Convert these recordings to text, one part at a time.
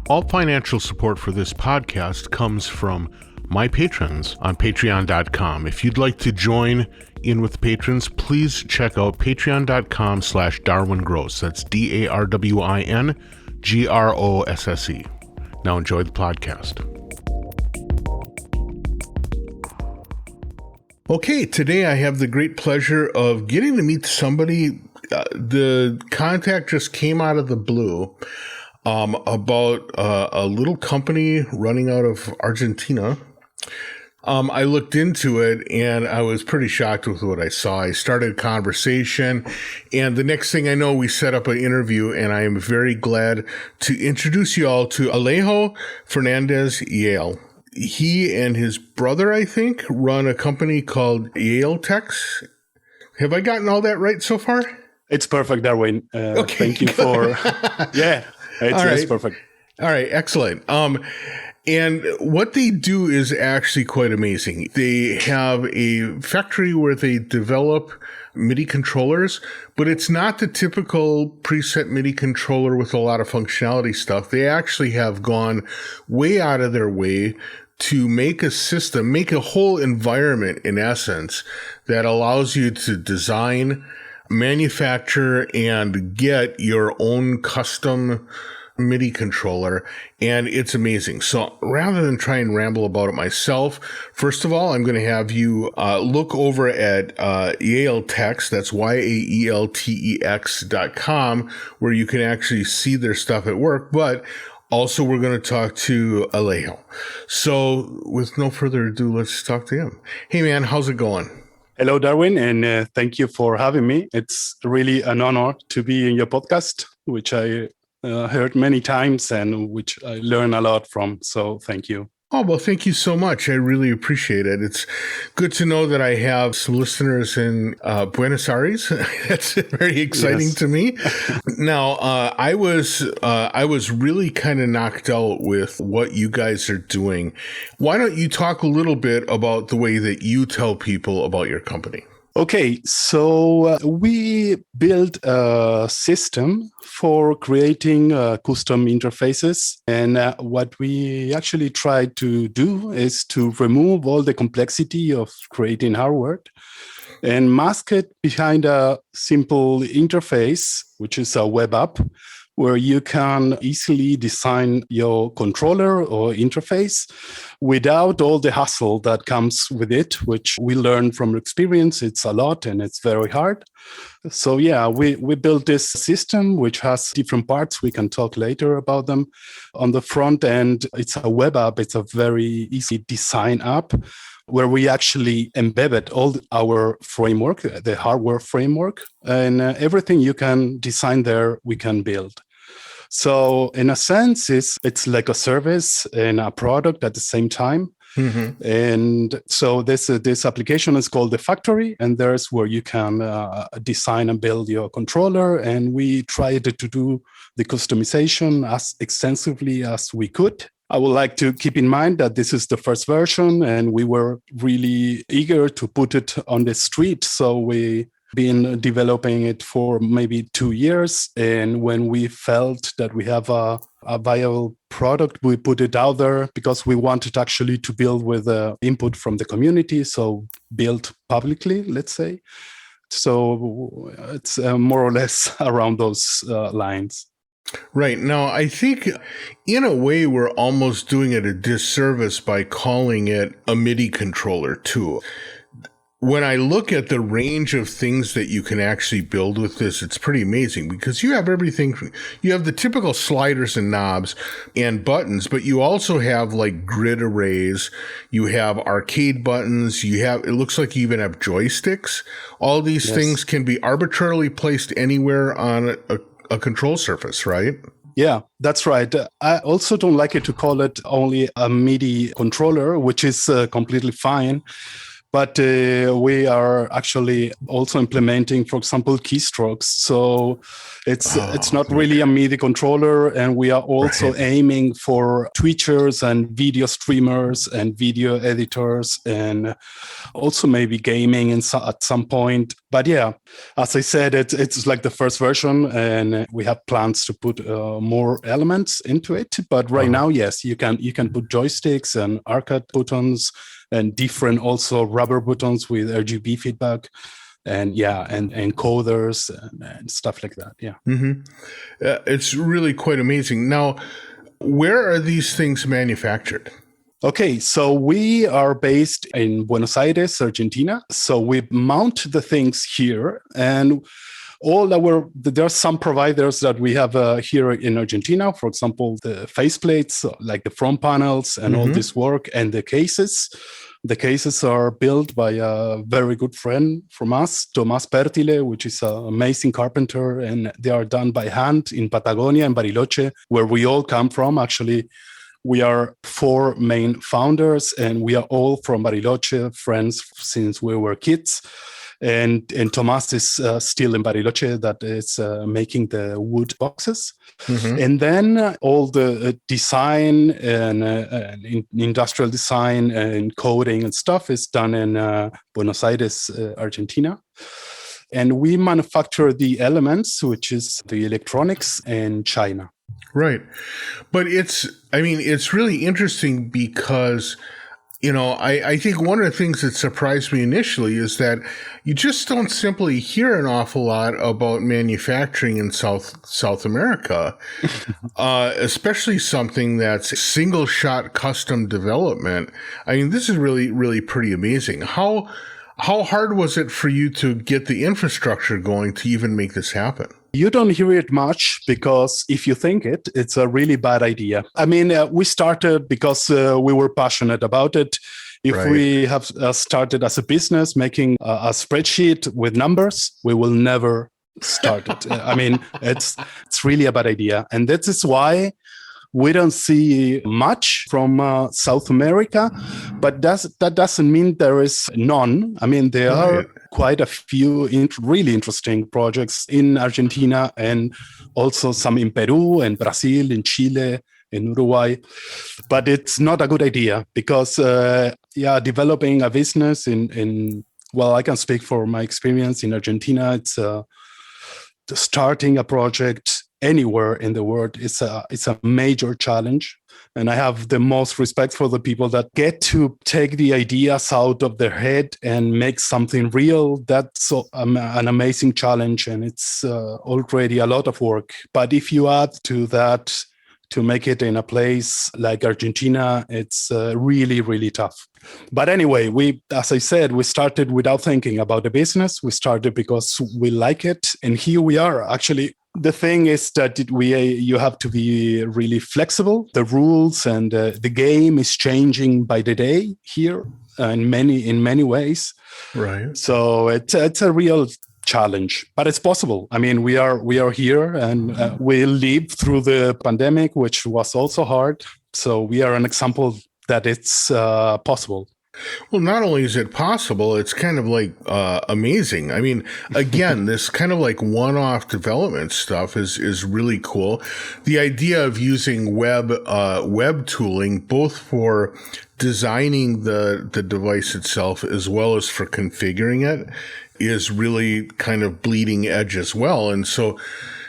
All financial support for this podcast comes from my patrons on patreon.com. If you'd like to join in with patrons, please check out patreon.com/DarwinGross. That's DarwinGrosse. Now enjoy the podcast. Okay, today I have the great pleasure of getting to meet somebody. The contact just came out of the blue about a little company running out of Argentina. I looked into it and I was pretty shocked with what I saw. I started a conversation, and the next thing I know, we set up an interview, and I am very glad to introduce you all to Alejo Yael. He and his brother, I think, run a company called Yaeltex. Have I gotten all that right so far? It's perfect, Darwin. Okay, thank you for... Yeah, it's perfect. All right, excellent. And what they do is actually quite amazing. They have a factory where they develop MIDI controllers, but it's not the typical preset MIDI controller with a lot of functionality stuff. They actually have gone way out of their way to make a system, make a whole environment, in essence, that allows you to design, manufacture, and get your own custom MIDI controller, and it's amazing. So rather than try and ramble about it myself, first of all, I'm going to have you look over at Yaeltex, that's Yaeltex.com, where you can actually see their stuff at work, but also we're going to talk to Alejo. So with no further ado, let's talk to him. Hey man, how's it going? Hello, Darwin, and thank you for having me. It's really an honor to be in your podcast, which I heard many times and which I learn a lot from. So thank you. Oh, well, thank you so much. I really appreciate it. It's good to know that I have some listeners in Buenos Aires. That's very exciting to me. Now, I was really kind of knocked out with what you guys are doing. Why don't you talk a little bit about the way that you tell people about your company? Okay, so we built a system for creating custom interfaces. And what we actually try to do is to remove all the complexity of creating hardware and mask it behind a simple interface, which is a web app, where you can easily design your controller or interface without all the hassle that comes with it, which we learned from experience. It's a lot and it's very hard. So yeah, we built this system, which has different parts. We can talk later about them. On the front end, it's a web app. It's a very easy design app where we actually embedded all our framework, the hardware framework, and everything you can design there, we can build. So in a sense, it's like a service and a product at the same time. Mm-hmm. And so this application is called the factory, and there's where you can design and build your controller. And we tried to do the customization as extensively as we could. I would like to keep in mind that this is the first version, and we were really eager to put it on the street. So we been developing it for maybe 2 years. And when we felt that we have a viable product, we put it out there because we wanted actually to build with input from the community. So build publicly, let's say. So it's more or less around those lines. Right. Now, I think in a way, we're almost doing it a disservice by calling it a MIDI controller too. When I look at the range of things that you can actually build with this, it's pretty amazing because you have everything. You have the typical sliders and knobs and buttons, but you also have like grid arrays. You have arcade buttons. It looks like you even have joysticks. All these things can be arbitrarily placed anywhere on a control surface, right? Yeah, that's right. I also don't like it to call it only a MIDI controller, which is completely fine. But we are actually also implementing, for example, keystrokes. So it's not really a MIDI controller, and we are also aiming for Twitchers and video streamers and video editors, and also maybe gaming at some point. But yeah, as I said, it's like the first version, and we have plans to put more elements into it. But right now, yes, you can put joysticks and arcade buttons and different also rubber buttons with RGB feedback, and encoders and stuff like that. Yeah, it's really quite amazing. Now, where are these things manufactured? Okay, so we are based in Buenos Aires, Argentina. So we mount the things here, and there are some providers that we have here in Argentina. For example, the faceplates, like the front panels and all this work, and the cases. The cases are built by a very good friend from us, Tomás Pertile, which is an amazing carpenter, and they are done by hand in Patagonia and Bariloche, where we all come from. Actually, we are 4 main founders, and we are all from Bariloche, friends since we were kids. And Tomás is still in Bariloche, that is making the wood boxes. And then all the design and industrial design and coding and stuff is done in Buenos Aires, Argentina. And we manufacture the elements, which is the electronics, in China. Right. But it's really interesting because, I think one of the things that surprised me initially is that you just don't simply hear an awful lot about manufacturing in South America, especially something that's single shot custom development. I mean, this is really, really pretty amazing. How hard was it for you to get the infrastructure going to even make this happen? You don't hear it much because if you think it's a really bad idea. I mean, we started because we were passionate about it. If we have started as a business making a spreadsheet with numbers, we will never start it. I mean, it's really a bad idea. And that is why we don't see much from South America, but that doesn't mean there is none. I mean, there are quite a few really interesting projects in Argentina, and also some in Peru and Brazil, in Chile, in Uruguay. But it's not a good idea because, developing a business I can speak for my experience in Argentina. It's starting a project anywhere in the world it's a major challenge, and I have the most respect for the people that get to take the ideas out of their head and make something real. That's an amazing challenge, and it's already a lot of work. But if you add to that to make it in a place like Argentina, it's really, really tough. But anyway, as I said, we started without thinking about the business. We started because we like it, and here we are. Actually, the thing is that you have to be really flexible. The rules and the game is changing by the day here in many ways. Right. So it's a real challenge, but it's possible. I mean, we are here, and we lived through the pandemic, which was also hard. So we are an example that it's possible. Well, not only is it possible, it's kind of like amazing. I mean, again, this kind of like one-off development stuff is really cool. The idea of using web tooling, both for designing the device itself as well as for configuring it, is really kind of bleeding edge as well. And so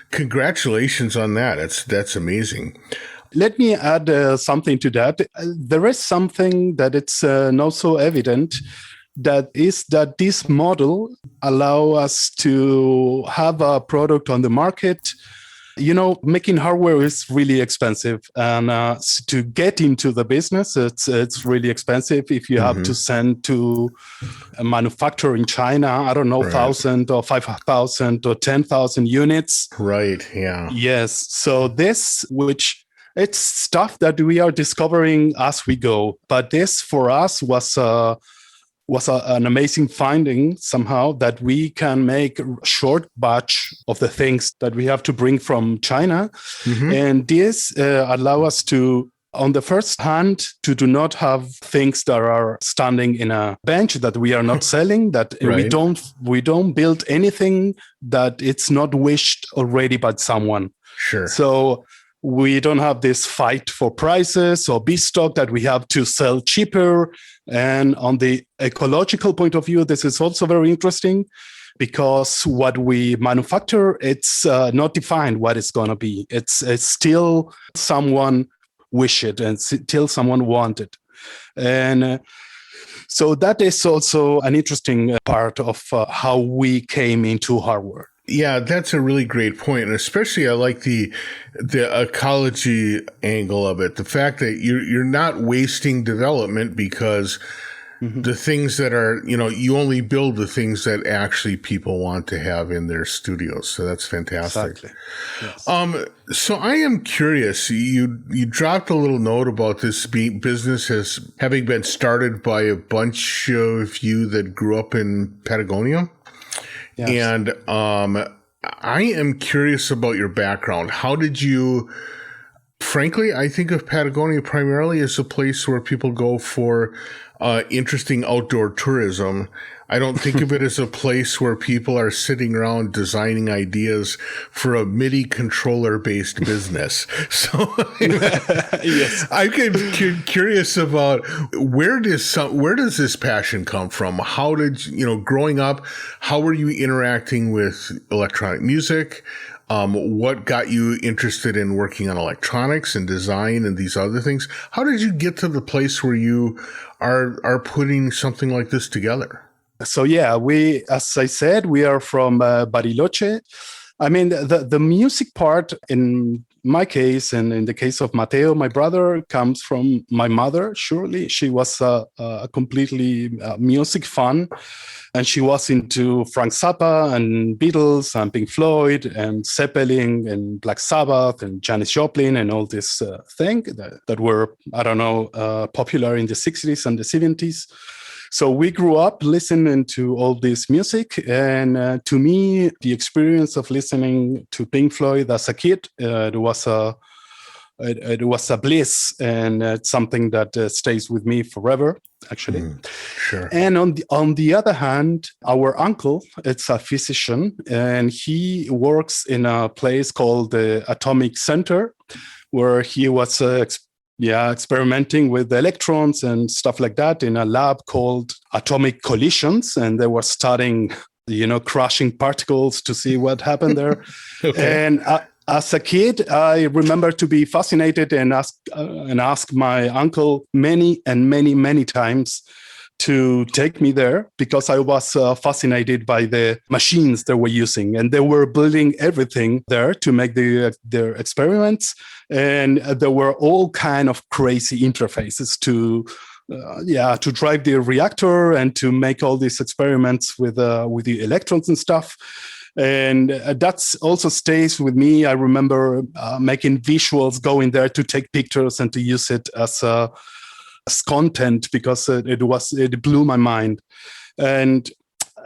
congratulations on that. That's amazing. Let me add something to that. There is something that it's not so evident, that is that this model allow us to have a product on the market. Making hardware is really expensive, and to get into the business, it's really expensive. If you have to send to a manufacturer in China, I don't know, 1,000 or 5,000 or 10,000 units. Right. Yeah. Yes. So it's stuff that we are discovering as we go. But this for us was an amazing finding somehow, that we can make a short batch of the things that we have to bring from China. And this allow us to on the first hand, to do not have things that are standing in a bench that we are not selling, that Right. we don't build anything that it's not wished already by someone. Sure. So we don't have this fight for prices or stock that we have to sell cheaper. And on the ecological point of view, this is also very interesting, because what we manufacture, it's not defined what it's going to be. It's still someone wish it and still someone want it. And so that is also an interesting part of how we came into hardware. Yeah, that's a really great point. And especially I like the ecology angle of it. The fact that you're not wasting development, because the things that are, you only build the things that actually people want to have in their studios. So that's fantastic. Exactly. Yes. So I am curious, you dropped a little note about this business as having been started by a bunch of you that grew up in Patagonia. Yes. And I am curious about your background. How did you, frankly, I think of Patagonia primarily as a place where people go for interesting outdoor tourism. I don't think of it as a place where people are sitting around designing ideas for a MIDI controller-based business. So yes. I'm curious about where does this passion come from? How did growing up, how were you interacting with electronic music? What got you interested in working on electronics and design and these other things? How did you get to the place where you are putting something like this together? So yeah, as I said, we are from Bariloche. I mean, the music part in my case, and in the case of Mateo, my brother, comes from my mother. Surely she was a completely music fan, and she was into Frank Zappa and Beatles and Pink Floyd and Zeppelin and Black Sabbath and Janis Joplin and all this thing that were, I don't know, popular in the 60s and the 70s. So we grew up listening to all this music, and to me, the experience of listening to Pink Floyd as a kid, it was a bliss, and it's something that stays with me forever, actually. Sure. And on the other hand, our uncle, it's a physician, and he works in a place called the Atomic Center, where he was experimenting with electrons and stuff like that in a lab called Atomic Collisions. And they were studying, crashing particles to see what happened there. Okay. And as a kid, I remember to be fascinated and ask my uncle many times to take me there, because I was fascinated by the machines they were using, and they were building everything there to make their experiments. And there were all kind of crazy interfaces to drive the reactor and to make all these experiments with the electrons and stuff. And that's also stays with me. I remember making visuals, going there to take pictures and to use it as content, because it blew my mind. And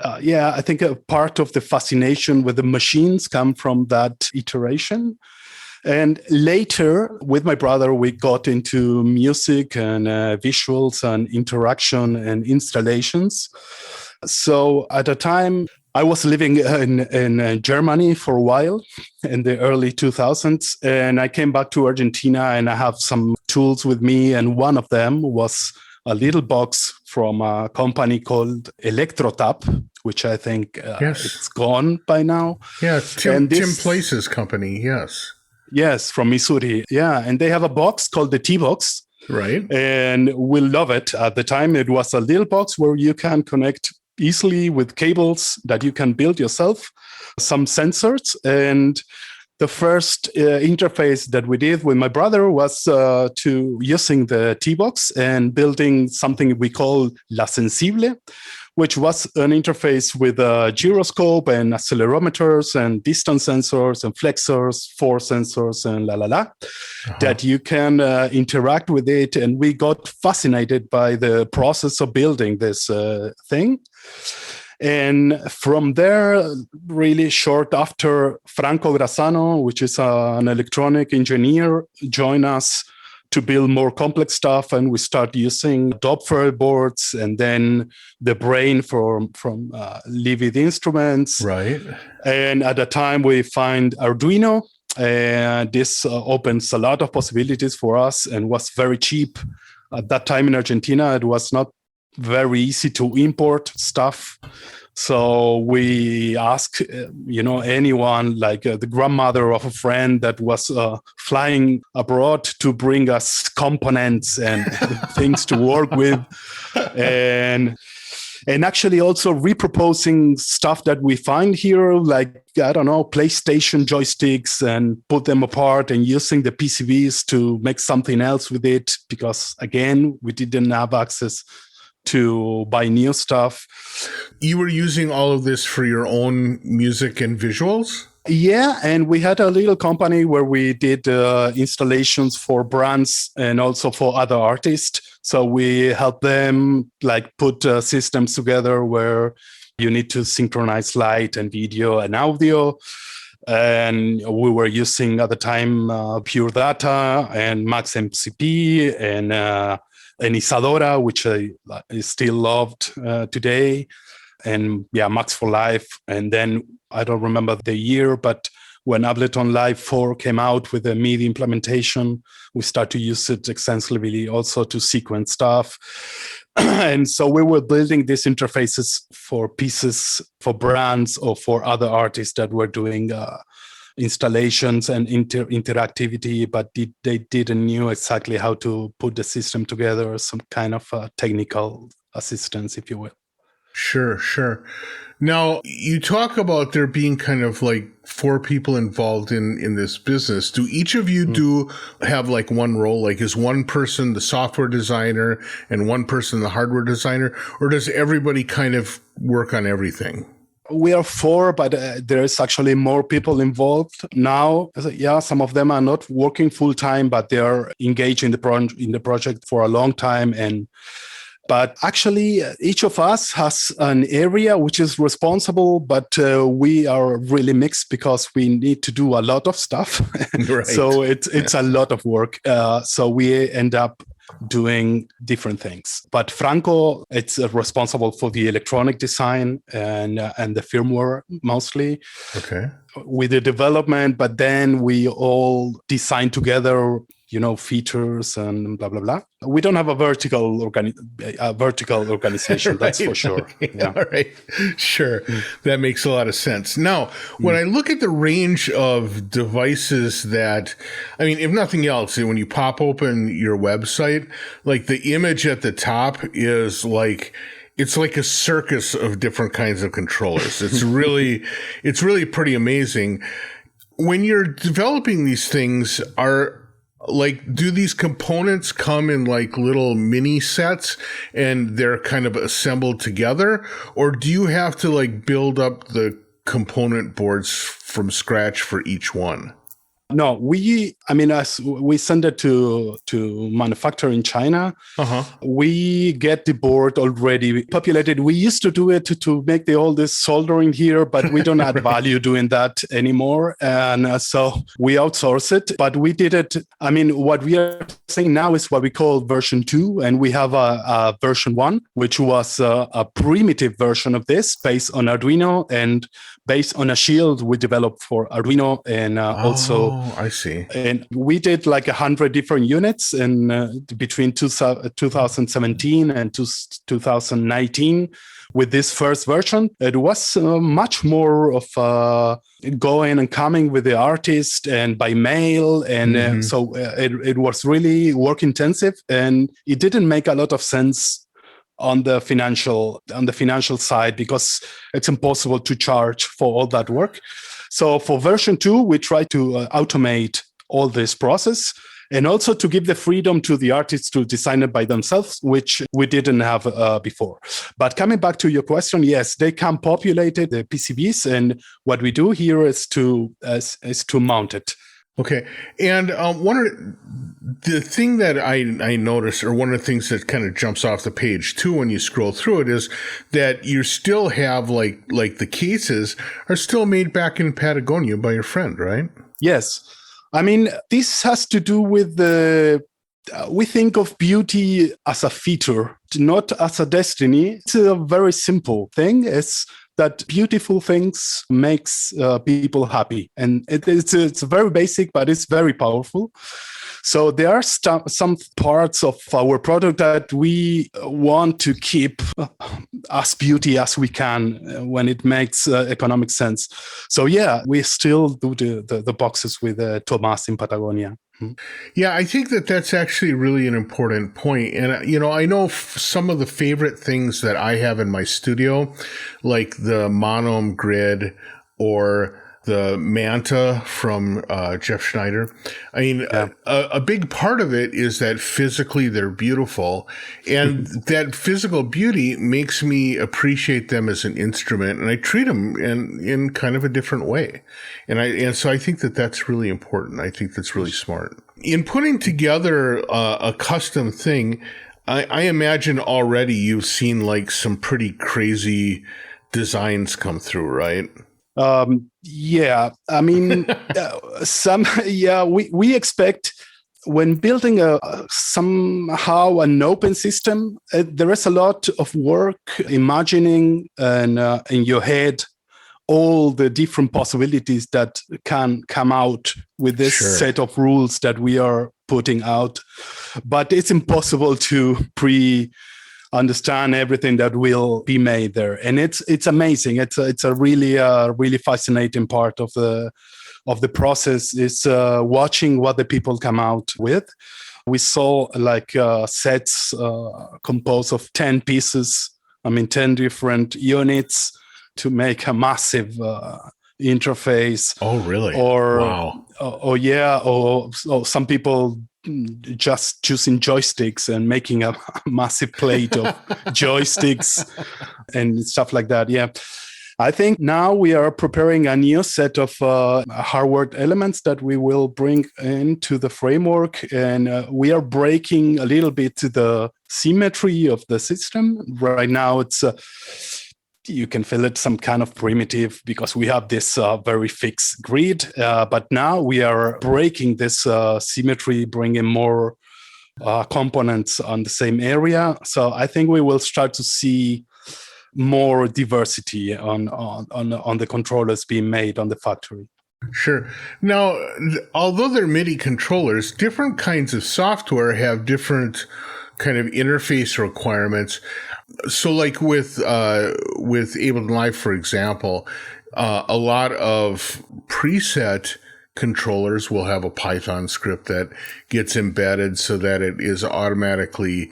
I think a part of the fascination with the machines come from that iteration. And later, with my brother, we got into music and visuals and interaction and installations. So at the time, I was living in Germany for a while in the early 2000s, and I came back to Argentina, and I have some tools with me, and one of them was a little box from a company called Electrotap, which I think it's gone by now. Yeah, Tim Place's company, yes. Yes, from Missouri. Yeah, and they have a box called the T-Box. Right. And we love it. At the time, it was a little box where you can connect easily with cables that you can build yourself, some sensors. And the first interface that we did with my brother was to using the T-Box and building something we call La Sensible, which was an interface with a gyroscope and accelerometers and distance sensors and flexors, force sensors, and that you can interact with it. And we got fascinated by the process of building this thing. And from there, really short after, Franco Grassano, which is an electronic engineer, joined us to build more complex stuff, and we start using Doppler boards and then the brain from Livid Instruments. Right. And at the time, we find Arduino, and this opens a lot of possibilities for us and was very cheap. At that time in Argentina, it was not very easy to import stuff. So we asked, anyone like the grandmother of a friend that was flying abroad to bring us components and things to work with. And actually also reproposing stuff that we find here, like, I don't know, PlayStation joysticks, and put them apart and using the PCBs to make something else with it. Because again, we didn't have access to buy new stuff. You were using all of this for your own music and visuals? Yeah, and we had a little company where we did installations for brands and also for other artists. So we helped them like put systems together where you need to synchronize light and video and audio. And we were using at the time Pure Data and Max MCP and Isadora, which I still loved today. And Max for Life. And then I don't remember the year, but when Ableton Live 4 came out with the MIDI implementation, we started to use it extensively also to sequence stuff. And so we were building these interfaces for pieces, for brands, or for other artists that were doing installations and interactivity, but they didn't know exactly how to put the system together, some kind of technical assistance, if you will. Sure. Now, you talk about there being kind of like 4 people involved in this business. Do each of you do have like one role? Like, is one person the software designer and one person the hardware designer? Or does everybody kind of work on everything? We are 4, but there's actually more people involved now. Yeah, some of them are not working full time, but they are engaged in the project for a long time. But actually, each of us has an area which is responsible, but we are really mixed because we need to do a lot of stuff. Right. So it's a lot of work. So we end up doing different things. But Franco, it's responsible for the electronic design and the firmware mostly. Okay. With the development, but then we all design together, features and blah, blah, blah. We don't have a vertical organization, that's for sure. Yeah. All right. Sure. That makes a lot of sense. Now, when I look at the range of devices that, I mean, if nothing else, when you pop open your website, like the image at the top is like, it's like a circus of different kinds of controllers. It's really pretty amazing. When you're developing these things, do these components come in like little mini sets and they're kind of assembled together? Or do you have to like build up the component boards from scratch for each one? No, as we send it to manufacture in China, we get the board already populated. We used to do it to make all this soldering here, but we don't add value doing that anymore. And so we outsource it, but we did it. I mean, what we are saying now is what we call version 2, and we have a version 1, which was a primitive version of this based on Arduino and based on a shield we developed for Arduino and also. Oh, I see. And we did like 100 different units in between 2017 and 2019 with this first version. It was much more of going and coming with the artist and by mail. And so it was really work intensive, and it didn't make a lot of sense on the financial side because it's impossible to charge for all that work. So for version 2, we try to automate all this process and also to give the freedom to the artists to design it by themselves, which we didn't have before. But coming back to your question, yes, they come populated, the PCBs, and what we do here is to mount it. Okay. And the thing that I noticed, or one of the things that kind of jumps off the page too when you scroll through it, is that you still have like the cases are still made back in Patagonia by your friend, right? Yes. I mean, this has to do with the we think of beauty as a feature, not as a destiny. It's a very simple thing. It's that beautiful things makes people happy, and it's very basic, but it's very powerful. So there are some parts of our product that we want to keep as beauty as we can when it makes economic sense. So yeah, we still do the boxes with Tomas in Patagonia. Yeah, I think that that's actually really an important point. And, I know some of the favorite things that I have in my studio, like the Monom grid or the Manta from Jeff Schneider. I mean, yeah. a big part of it is that physically they're beautiful, and that physical beauty makes me appreciate them as an instrument, and I treat them in kind of a different way. And so I think that that's really important. I think that's really smart. In putting together a custom thing, I imagine already you've seen like some pretty crazy designs come through, right? Yeah, I mean, we expect when building somehow an open system, there is a lot of work imagining and in your head all the different possibilities that can come out with this set of rules that we are putting out. But it's impossible to understand everything that will be made there, and it's amazing. It's a really fascinating part of the process is watching what the people come out with. We saw like sets composed of 10 pieces. 10 different units to make a massive interface. Oh, really? Or wow. Or some people just choosing joysticks and making a massive plate of joysticks and stuff like that. Yeah. I think now we are preparing a new set of hardware elements that we will bring into the framework, and we are breaking a little bit the symmetry of the system. Right now, it's you can feel it some kind of primitive because we have this very fixed grid. But now we are breaking this symmetry, bringing more components on the same area. So I think we will start to see more diversity on the controllers being made on the factory. Sure. Now, although they're MIDI controllers, different kinds of software have different kind of interface requirements. So like with Ableton Live, for example, a lot of preset controllers will have a Python script that gets embedded so that it is automatically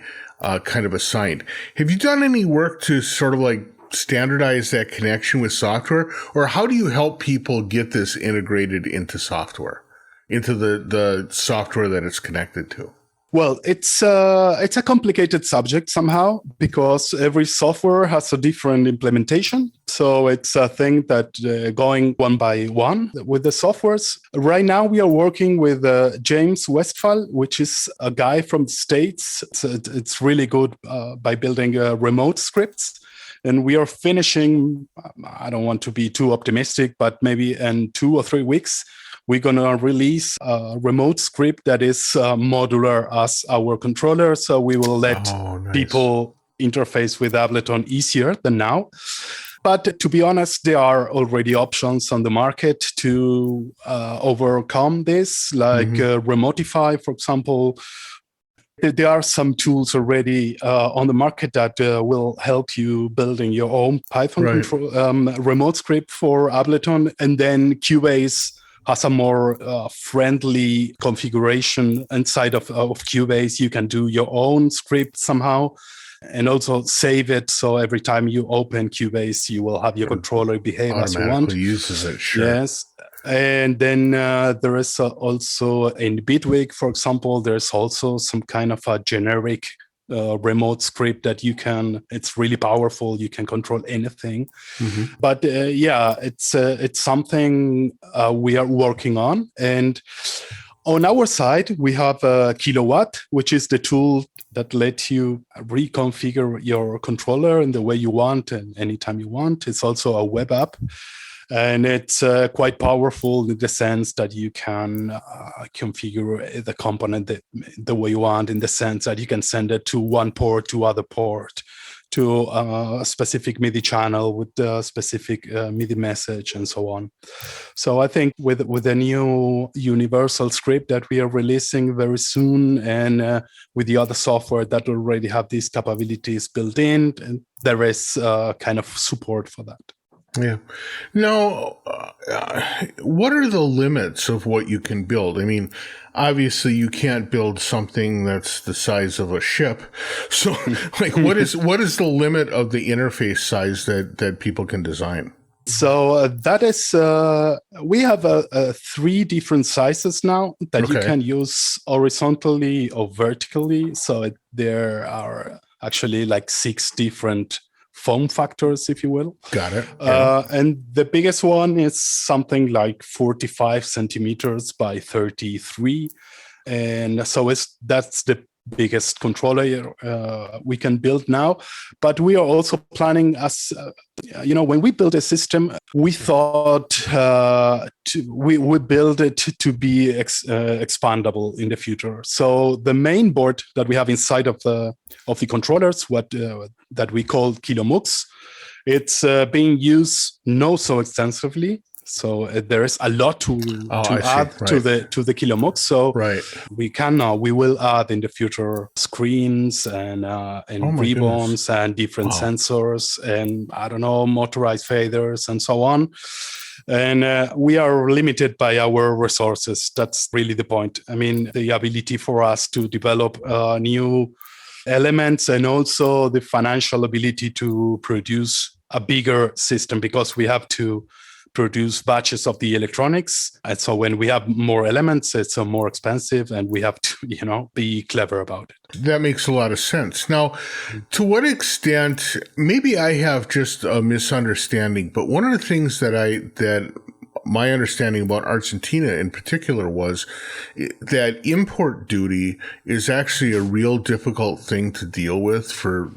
kind of assigned. Have you done any work to sort of like standardize that connection with software? Or how do you help people get this integrated into software, into the software that it's connected to? Well, it's a complicated subject somehow because every software has a different implementation. So it's a thing that going one by one with the softwares. Right now, we are working with James Westphal, which is a guy from the States. It's really good by building remote scripts. And we are finishing, I don't want to be too optimistic, but maybe in 2 or 3 weeks, we're going to release a remote script that is modular as our controller. So we will let people interface with Ableton easier than now. But to be honest, there are already options on the market to overcome this, like Remotify, for example. There are some tools already on the market that will help you building your own Python control, remote script for Ableton. And then Cubase has a more friendly configuration inside of Cubase. You can do your own script somehow and also save it. So every time you open Cubase, you will have your controller behave as you want. Automatically uses it, sure. Yes. And then there is also in Bitwig, for example, there's also some kind of a generic remote script that you can, it's really powerful. You can control anything. But it's something we are working on. And on our side, we have Kilowatt, which is the tool that lets you reconfigure your controller in the way you want and anytime you want. It's also a web app. And it's quite powerful in the sense that you can configure the component the way you want, in the sense that you can send it to one port to other port, to a specific MIDI channel with a specific MIDI message and so on. So I think with the new universal script that we are releasing very soon, and with the other software that already have these capabilities built in, and there is kind of support for that. Yeah. Now, what are the limits of what you can build? I mean, obviously you can't build something that's the size of a ship. So like what is the limit of the interface size that people can design? So that is, we have 3 different sizes now that you can use horizontally or vertically. So there are actually like 6 different form factors, if you will. Got it. Yeah. And the biggest one is something like 45 centimeters by 33. And so that's the biggest controller we can build now. But we are also planning, as when we build a system, we thought we build it to be expandable in the future. So the main board that we have inside of the controllers, that we call KiloMux, it's being used not so extensively. So there is a lot to add to the KiloMux. So we will add in the future screens and ribbons and different sensors and motorized faders and so on. And we are limited by our resources. That's really the point. I mean, the ability for us to develop new elements and also the financial ability to produce a bigger system, because we have to produce batches of the electronics. And so when we have more elements, it's more expensive, and we have to, be clever about it. That makes a lot of sense. Now, to what extent, maybe I have just a misunderstanding, but one of the things that my understanding about Argentina in particular was that import duty is actually a real difficult thing to deal with for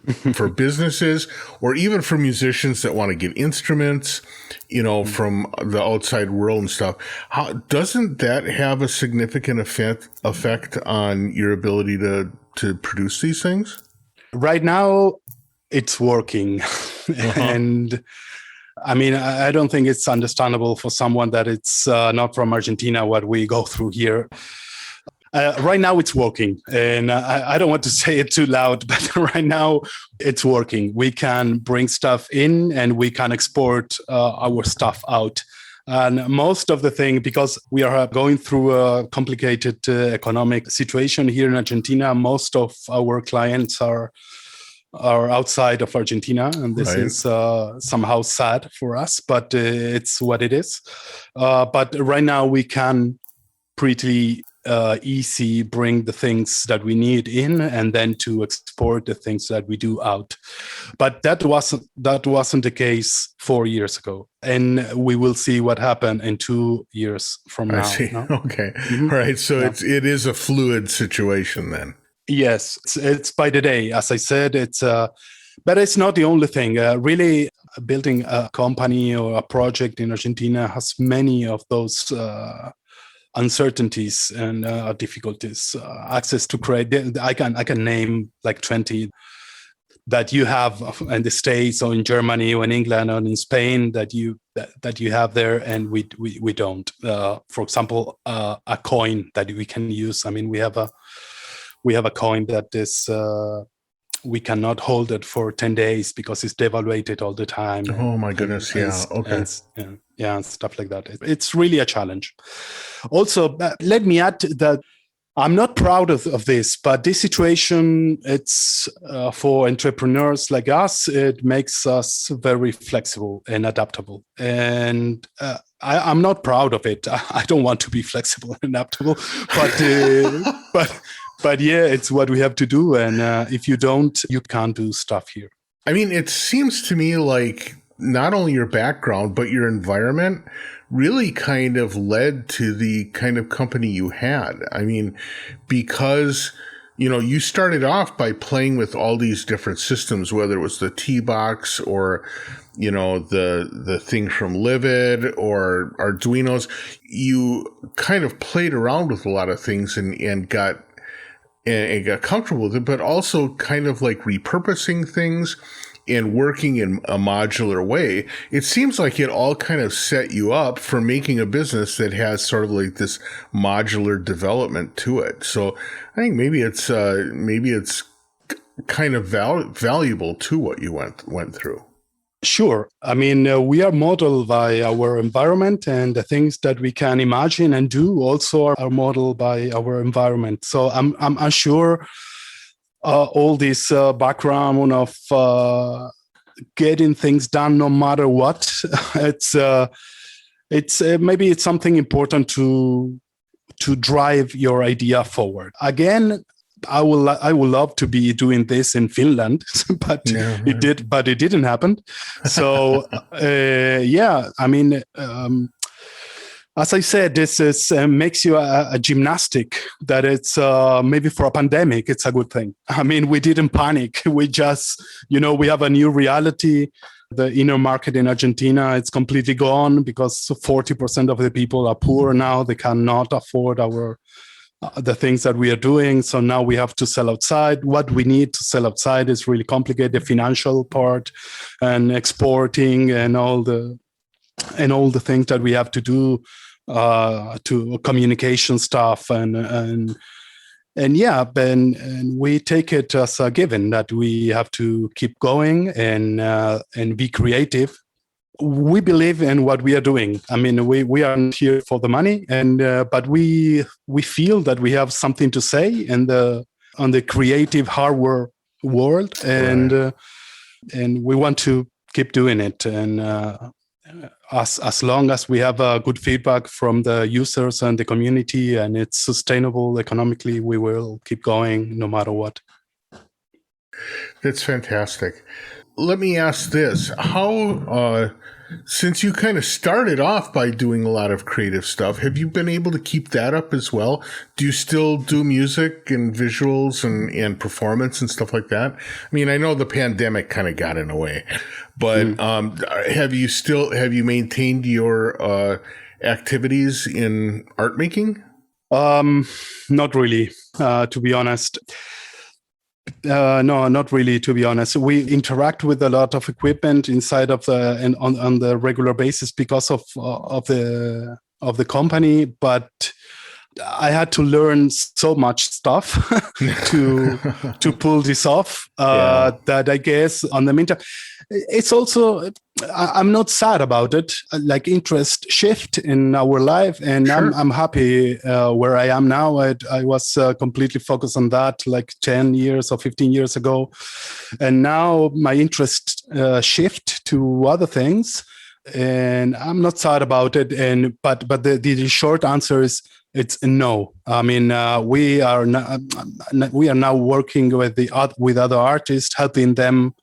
businesses, or even for musicians that want to get instruments, from the outside world and stuff. How doesn't that have a significant effect on your ability to produce these things? Right now, it's working. And I mean, I don't think it's understandable for someone that it's not from Argentina what we go through here. Right now, it's working. And I don't want to say it too loud, but right now, it's working. We can bring stuff in and we can export our stuff out. And most of the thing, because we are going through a complicated economic situation here in Argentina, most of our clients are outside of Argentina, and this is somehow sad for us, but it's what it is. But right now we can pretty easy bring the things that we need in, and then to export the things that we do out. But that wasn't the case 4 years ago, and we will see what happened in 2 years from now. I see. No? Okay. Mm-hmm. All right. So it is a fluid situation then. Yes, it's by the day. As I said, but it's not the only thing. Really, building a company or a project in Argentina has many of those uncertainties and difficulties. Access to credit, I can name like 20 that you have in the States or in Germany or in England or in Spain that you have there, and we don't. For example, a coin that we can use. I mean, we have a coin that is we cannot hold it for 10 days because it's devaluated all the time. Oh my goodness. Okay. And stuff like that. It's really a challenge. Also, let me add that I'm not proud of this, but this situation, it's for entrepreneurs like us, it makes us very flexible and adaptable. And I'm not proud of it. I don't want to be flexible and adaptable, but yeah, it's what we have to do. And if you don't, you can't do stuff here. I mean, it seems to me like not only your background, but your environment really kind of led to the kind of company you had. I mean, because you started off by playing with all these different systems, whether it was the T-Box or, the thing from Livid or Arduinos. You kind of played around with a lot of things and got comfortable with it, but also kind of like repurposing things and working in a modular way. It seems like it all kind of set you up for making a business that has sort of like this modular development to it. So I think maybe it's kind of valuable to what you went through. Sure. I mean, we are modeled by our environment, and the things that we can imagine and do also are modeled by our environment. So I'm sure all this background of getting things done no matter what, it's maybe it's something important to drive your idea forward. Again, I would love to be doing this in Finland, but it didn't happen. So I mean, as I said, this is makes you a gymnastic. That it's maybe for a pandemic, it's a good thing. I mean, we didn't panic. We just, we have a new reality. The inner market in Argentina, it's completely gone because 40% of the people are poor now. They cannot afford the things that we are doing. So now we have to sell outside. What we need to sell outside is really complicated, the financial part and exporting and all the things that we have to do to communication stuff and we take it as a given that we have to keep going and be creative. We believe in what we are doing. I mean, we aren't here for the money, but we feel that we have something to say on the creative hardware world, and we want to keep doing it. And as long as we have good feedback from the users and the community, and it's sustainable economically, we will keep going no matter what. That's fantastic. Let me ask this. How, since you kind of started off by doing a lot of creative stuff, have you been able to keep that up as well? Do you still do music and visuals and performance and stuff like that? I mean, I know the pandemic kind of got in the way, but have you maintained your activities in art making? Not really, to be honest. No, not really, to be honest. We interact with a lot of equipment inside of on the regular basis because of the company, but I had to learn so much stuff to pull this off that I guess on the meantime, it's also, I'm not sad about it. Like interest shift in our life, and sure. I'm happy where I am now. I was completely focused on that like 10 years or 15 years ago, and now my interest shift to other things, and I'm not sad about it. And but the short answer is it's no. I mean, we are now working with other artists, helping them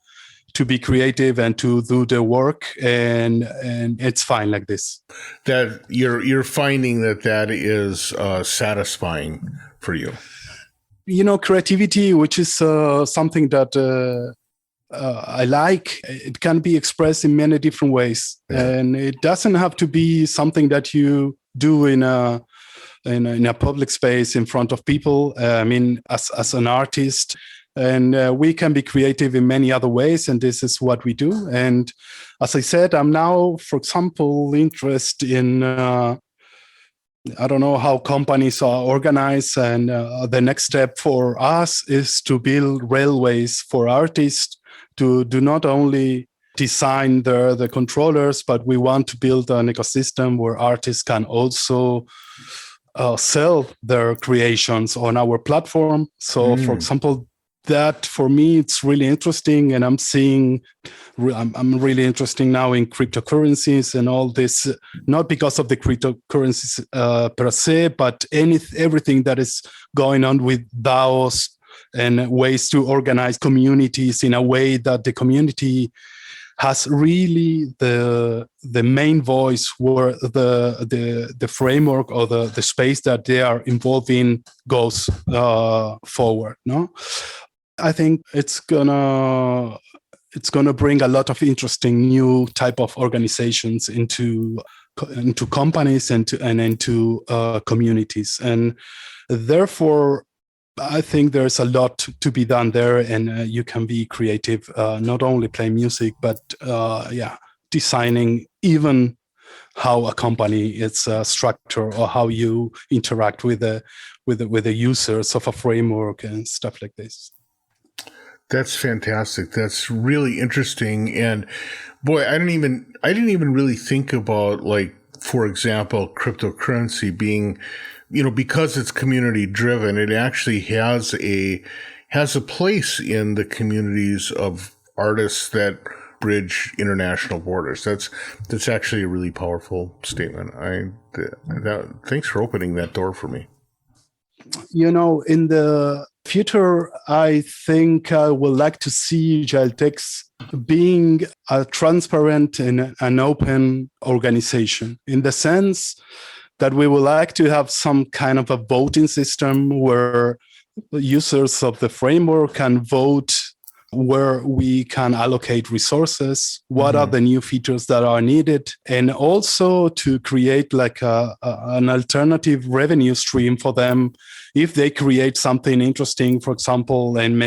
to be creative and to do the work, and it's fine like this. That you're finding that is satisfying for you. Creativity, which is something that I like. It can be expressed in many different ways, and it doesn't have to be something that you do in a public space in front of people. I mean, as an artist. And we can be creative in many other ways, and this is what we do. And as I said, I'm now, for example, interested in, I don't know how companies are organized, and the next step for us is to build railways for artists to do not only design the controllers, but we want to build an ecosystem where artists can also sell their creations on our platform. So, for example, that for me it's really interesting, and I'm really interested now in cryptocurrencies and all this, not because of the cryptocurrencies per se, but everything that is going on with DAOs and ways to organize communities in a way that the community has really the main voice, where the framework or the space that they are involved in goes forward. No, I think it's gonna bring a lot of interesting new type of organizations into companies and into communities, and therefore I think there's a lot to be done there, and you can be creative, not only play music, but designing even how a company is structured, or how you interact with the users of a framework and stuff like this. That's fantastic. That's really interesting. And boy, I didn't even really think about, like, for example, cryptocurrency being, because it's community driven, it actually has a place in the communities of artists that bridge international borders. That's actually a really powerful statement. Thanks for opening that door for me. In the future, I think I would like to see Yaeltex being a transparent and an open organization, in the sense that we would like to have some kind of a voting system where users of the framework can vote where we can allocate resources, what are the new features that are needed, and also to create like an alternative revenue stream for them if they create something interesting, for example, and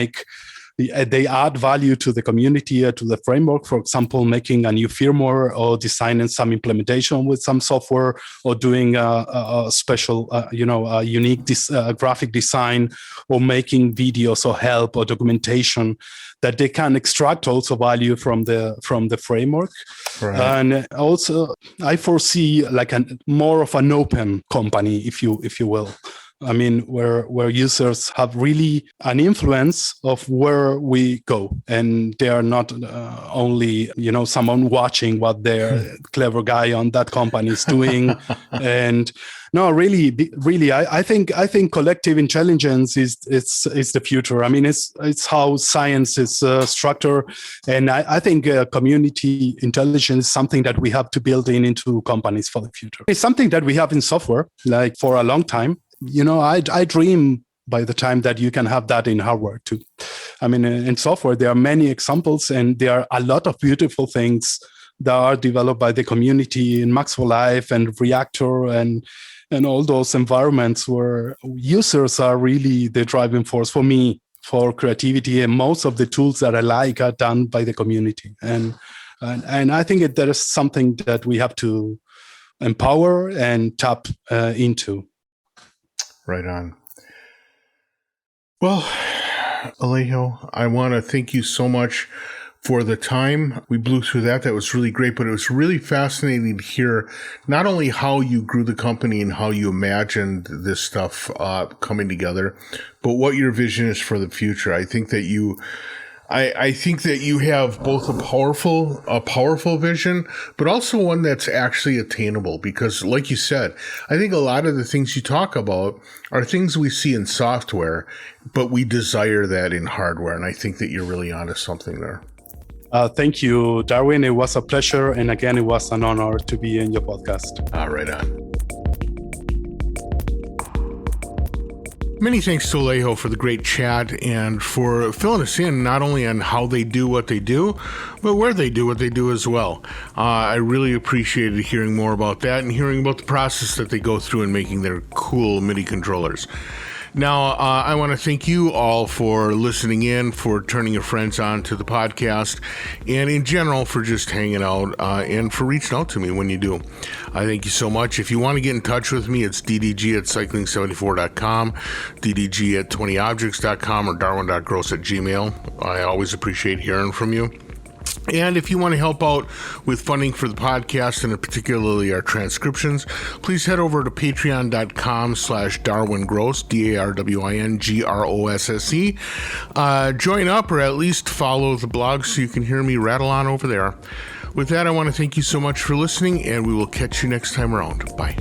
they add value to the community or to the framework, for example, making a new firmware or designing some implementation with some software, or doing a special, a unique graphic design, or making videos or help or documentation that they can extract also value from the framework. Right. And also I foresee like more of an open company, if you will. I mean, where users have really an influence of where we go, and they are not only someone watching what their clever guy on that company is doing. And no, really, I think collective intelligence is the future. I mean, it's how science is structured, and I think community intelligence is something that we have to build into companies for the future. It's something that we have in software, like for a long time. I dream by the time that you can have that in hardware too. I mean, in software, there are many examples, and there are a lot of beautiful things that are developed by the community in Max for Life and Reactor and all those environments where users are really the driving force for me for creativity. And most of the tools that I like are done by the community. And I think that is something that we have to empower and tap into. Right on. Well, Alejo, I want to thank you so much for the time. We blew through that. That was really great, but it was really fascinating to hear not only how you grew the company and how you imagined this stuff coming together, but what your vision is for the future. I think that you have both a powerful vision, but also one that's actually attainable, because like you said, I think a lot of the things you talk about are things we see in software, but we desire that in hardware. And I think that you're really onto something there. Thank you, Darwin. It was a pleasure. And again, it was an honor to be in your podcast. Right on. Many thanks to Alejo for the great chat and for filling us in not only on how they do what they do, but where they do what they do as well. I really appreciated hearing more about that and hearing about the process that they go through in making their cool MIDI controllers. Now, I want to thank you all for listening in, for turning your friends on to the podcast, and in general for just hanging out and for reaching out to me when you do. I thank you so much. If you want to get in touch with me, it's ddg@cycling74.com, ddg@20objects.com, or darwin.gross@gmail. I always appreciate hearing from you. And if you want to help out with funding for the podcast and particularly our transcriptions, please head over to patreon.com/DarwinGross, DarwinGrosse. Join up, or at least follow the blog so you can hear me rattle on over there. With that, I want to thank you so much for listening, and we will catch you next time around. Bye.